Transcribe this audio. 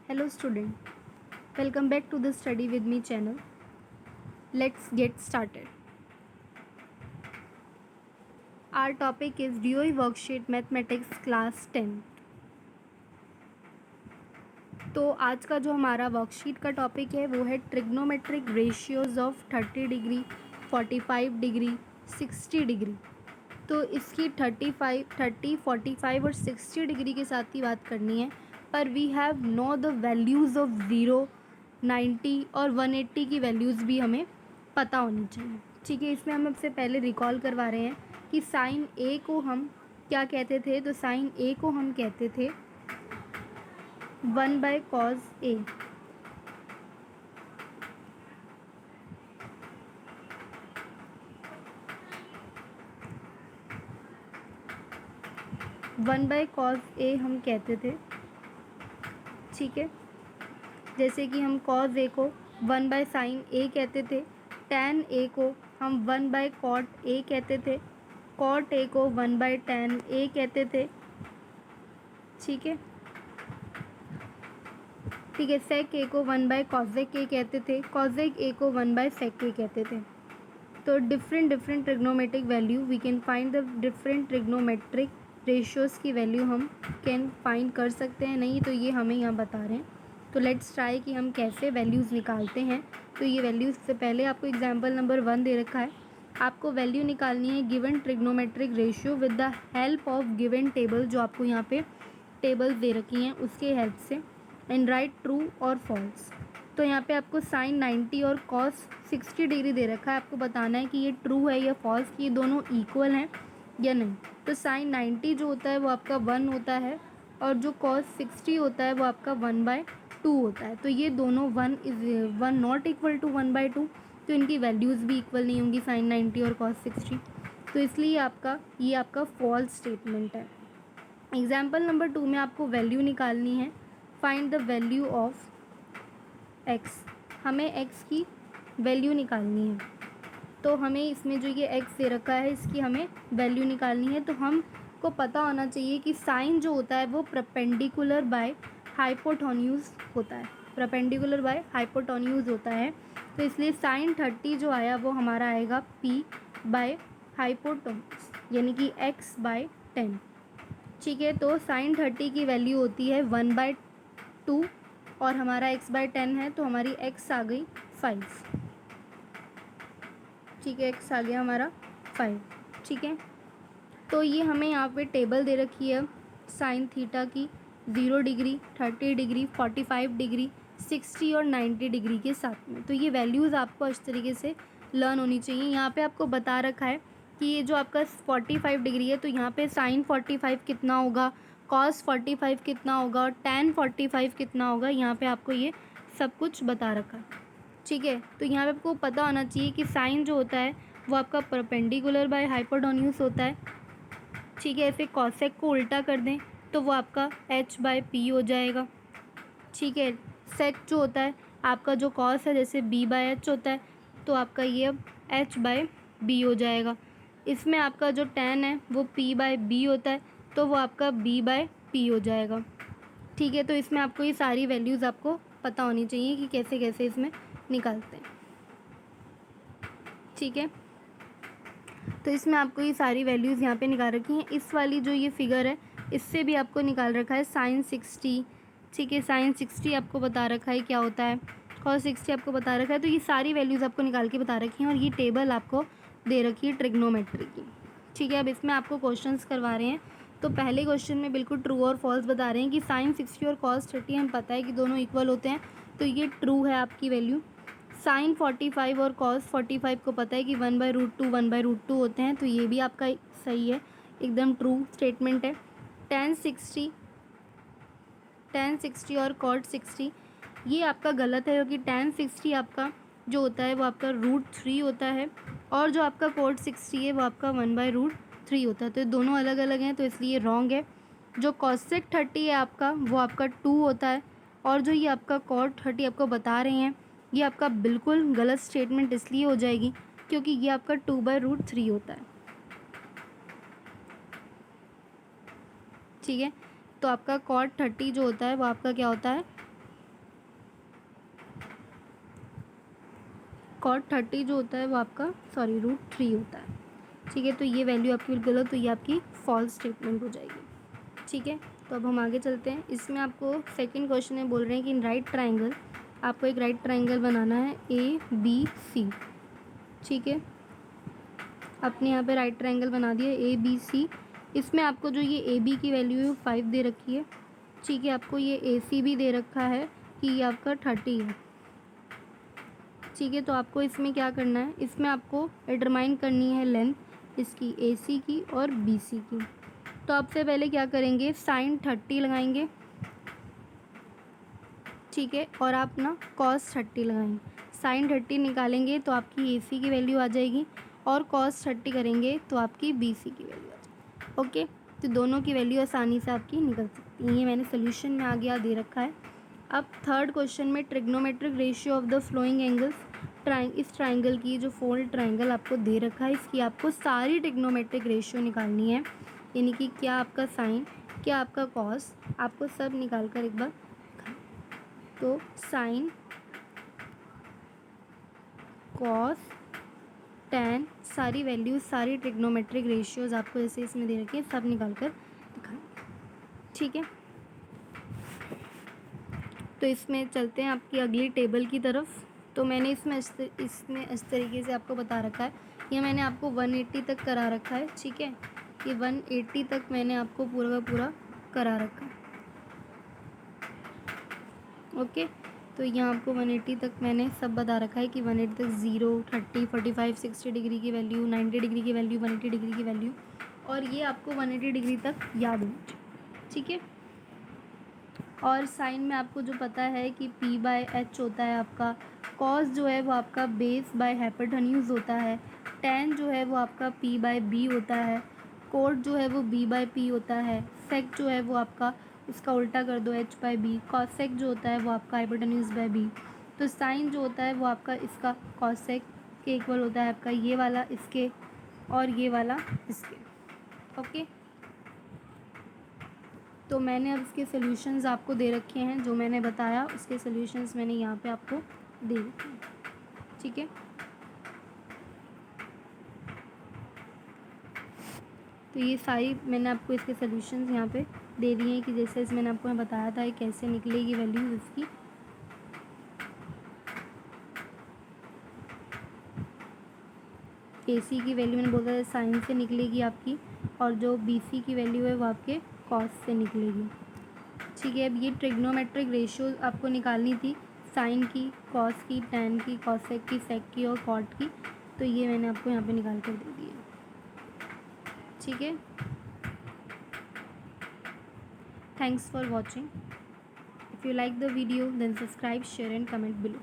Hello student, welcome back to the Study With Me channel. Let's get started. Our topic is DOE Worksheet Mathematics Class 10. तो आज का जो हमारा worksheet का topic है वो है trigonometric ratios of 30 degree, 45 degree, 60 degree. तो इसकी 30, 45 और 60 डिग्री के साथ ही बात करनी है, पर we have no the values of 0, 90 और 180 की वैल्यूज़ भी हमें पता होनी चाहिए. ठीक है, इसमें हम सबसे पहले रिकॉल करवा रहे हैं कि साइन ए को हम क्या कहते थे. तो साइन ए को हम कहते थे 1/cos A. cos A हम कहते थे. ठीक है, जैसे कि हम cos A को 1/sin A कहते थे, tan A को हम 1/cot A कहते थे, cot A को 1/tan A कहते थे. ठीक है, sec A को 1/cosec A कहते थे, cosec A को 1/sec A कहते थे. तो different trigonometric value we can find the different trigonometric ratios की वैल्यू हम कैन फाइंड कर सकते हैं. नहीं तो ये हमें यहाँ बता रहे हैं. तो लेट्स ट्राई कि हम कैसे वैल्यूज़ निकालते हैं. तो ये वैल्यूज़ से पहले आपको एग्जांपल नंबर 1 दे रखा है. आपको वैल्यू निकालनी है given trigonometric ratio with the help of given table. जो आपको यहाँ पे टेबल्स दे रखी हैं उसके हेल्प से, एंड राइट ट्रू और फॉल्स. तो यहाँ पे आपको साइन 90 और कॉस 60 डिग्री दे रखा है. आपको बताना है कि ये ट्रू है या फॉल्स, कि ये दोनों इक्वल हैं या नहीं. तो साइन 90 जो होता है वो आपका 1 होता है, और जो कॉस 60 होता है वो आपका 1/2 होता है. तो ये दोनों 1 नॉट इक्वल टू 1/2, तो इनकी वैल्यूज़ भी इक्वल नहीं होंगी, साइन 90 और कॉस 60. तो इसलिए ये आपका फॉल्स स्टेटमेंट है. एग्जाम्पल नंबर 2 में आपको वैल्यू निकालनी है. Find the value of x. हमें x की वैल्यू निकालनी है. तो हमें इसमें जो ये x दे रखा है इसकी हमें वैल्यू निकालनी है. तो हमको पता होना चाहिए कि साइन जो होता है वो परपेंडिकुलर बाय हाइपोटेन्यूज होता है. परपेंडिकुलर बाय हाइपोटेन्यूज होता है. तो इसलिए साइन 30 जो आया वो हमारा आएगा p बाय हाइपोटेन्यूज, यानी कि x/10. ठीक है, तो साइन 30 की वैल्यू होती है 1/2 और हमारा x/10 है, तो हमारी x आ गई 5. ठीक है, x आ गया हमारा 5. ठीक है, तो ये हमें यहाँ पे टेबल दे रखी है साइन थीटा की 0 डिग्री, 30 डिग्री, 45 डिग्री, 60 और 90 डिग्री के साथ में. तो ये वैल्यूज़ आपको इस तरीके से लर्न होनी चाहिए. यहाँ पे आपको बता रखा है कि ये जो आपका 45 डिग्री है, तो यहाँ पे साइन 45 कितना होगा, कॉस 45 कितना होगा और tan 45 कितना होगा. यहाँ पे आपको ये सब कुछ बता रखा है. ठीक है, तो यहाँ पे आपको पता होना चाहिए कि साइन जो होता है वो आपका परपेंडिकुलर बाय हाइपोटेन्यूज होता है. ठीक है, ऐसे कॉसेक को उल्टा कर दें तो वो आपका h/p हो जाएगा. ठीक है, सेक जो होता है आपका जो कॉस है जैसे b/h होता है, तो आपका ये अब h/b हो जाएगा. इसमें आपका जो tan है वो p/b होता है, तो वो आपका b/p हो जाएगा. ठीक है, तो इसमें आपको ये सारी वैल्यूज़ आपको पता होनी चाहिए कि कैसे कैसे इसमें निकालते हैं. ठीक है, तो इसमें आपको ये सारी वैल्यूज़ यहाँ पे निकाल रखी हैं. इस वाली जो ये फिगर है इससे भी आपको निकाल रखा है साइन 60. ठीक है, साइन 60 आपको बता रखा है क्या होता है, कॉस 60 आपको बता रखा है. तो ये सारी वैल्यूज़ आपको निकाल के बता रखी हैं, और ये टेबल आपको दे रखी है ट्रिग्नोमेट्री की. ठीक है, अब इसमें आपको क्वेश्चंस करवा रहे हैं. तो पहले क्वेश्चन में बिल्कुल ट्रू और फॉल्स बता रहे हैं कि साइन 60 और कॉस 30 हम पता है कि दोनों इक्वल होते हैं, तो ये ट्रू है आपकी वैल्यू. साइन 45 और कॉस 45 को पता है कि 1/√2 1/√2 होते हैं, तो ये भी आपका सही है, एकदम ट्रू स्टेटमेंट है. tan 60 और cot 60 ये आपका गलत है, क्योंकि tan 60 आपका जो होता है वो आपका √3 होता है, और जो आपका cot 60 है वो आपका 1/√3 होता है. तो ये दोनों अलग अलग हैं, तो इसलिए रॉन्ग है. जो cosec 30 है आपका वो आपका 2 होता है, और जो ये आपका cot 30 आपको बता रहे हैं ये आपका बिल्कुल गलत स्टेटमेंट इसलिए हो जाएगी क्योंकि ये आपका 2/√3 होता है. ठीक है, तो आपका cot 30 जो होता है वो आपका क्या होता है कॉट 30 जो होता है वो आपका √3 होता है। ठीक है, तो ये वैल्यू आपकी बिल्कुल गलत, तो ये आपकी फॉल्स स्टेटमेंट हो जाएगी। ठीक है, तो अब हम आगे चलते हैं। इसमें आपको सेकंड क्वेश्चन में बोल रहे हैं कि इन राइट ट्राइंगल, आपको एक राइट ट्राइंगल बनाना है ABC। ठीक है, अपने यहाँ पे राइट ट्राइंगल बना दिया ABC। इसमें आपको जो ये AB की वैल्यू है वो 5 दे रखी है। ठीक है, आपको ये AC भी दे रखा है कि ये आपका 30 है। ठीक है, तो आपको इसमें क्या करना है, इसमें आपको डिटरमाइन करनी है लेंथ इसकी AC की और BC की। तो आपसे पहले क्या करेंगे, साइन 30 लगाएंगे। ठीक है, और आप ना कॉस 30 लगाएंगे। साइन 30 निकालेंगे तो आपकी AC की वैल्यू आ जाएगी, और कॉस 30 करेंगे तो आपकी BC की वैल्यू आ जाएगी। ओके, तो दोनों की वैल्यू आसानी से आपकी निकल सकती है। ये मैंने सोल्यूशन में आगे दे रखा है। अब थर्ड क्वेश्चन में trigonometric ratio of the flowing angles, इस ट्राइंगल की जो फोल्ड ट्राइंगल आपको दे रखा है, इसकी आपको सारी ट्रिग्नोमेट्रिक रेशियो निकालनी है। यानी कि क्या आपका साइन, क्या आपका कॉस, आपको सब निकाल कर एक बार। तो साइन, कॉस, टैन, सारी वैल्यूज, सारी ट्रिग्नोमेट्रिक रेशियोज आपको जैसे इसमें दे रखी है, सब निकाल कर दिखाएं। ठीक है, तो इसमें चलते हैं आपकी अगली टेबल की तरफ। तो मैंने इसमें इस तरीके से आपको बता रखा है। ये मैंने आपको 180 तक करा रखा है। ठीक है, ये 180 तक मैंने आपको पूरा का पूरा करा रखा है। ओके, तो यहाँ आपको 180 तक मैंने सब बता रखा है कि 180 तक 0, 30, 45, 60 डिग्री की वैल्यू, 90 डिग्री की वैल्यू, 180 डिग्री की वैल्यू, और ये आपको 180 डिग्री तक याद होना चाहिए। ठीक है, और साइन में आपको जो पता है कि P/H होता है आपका, कॉस जो है वो आपका बेस बाय हाइपोटेन्यूज होता है, टैन जो है वो आपका P/B होता है, कोट जो है वो B/P होता है, सेक जो है वो आपका, इसका उल्टा कर दो H/B, कॉसेक जो होता है वो आपका हाइपोटेन्यूज बाय B। तो साइन जो होता है वो आपका इसका कॉसेक के इक्वल होता है, आपका ये वाला इसके और ये वाला इसके। ओके, तो मैंने अब इसके सॉल्यूशंस आपको दे रखे हैं, जो मैंने बताया उसके सॉल्यूशंस मैंने यहाँ पे आपको दे रखे हैं। ठीक है, तो ये सारी मैंने आपको इसके सॉल्यूशंस यहाँ पे दे दिए हैं कि जैसे मैंने आपको बताया था कैसे निकलेगी वैल्यू इसकी। AC की वैल्यू मैंने बोला था साइन से निकलेगी आपकी, और जो BC की वैल्यू है वो आपके कॉस से निकलेगी। ठीक है, अब ये ट्रिग्नोमेट्रिक रेशियो आपको निकालनी थी, साइन की, कॉस की, टैन की, कॉसेक की, सेक की और कॉट की, तो ये मैंने आपको यहाँ पे निकाल कर दे दी है। ठीक है, thanks for watching. If you like the video then subscribe, share and comment below.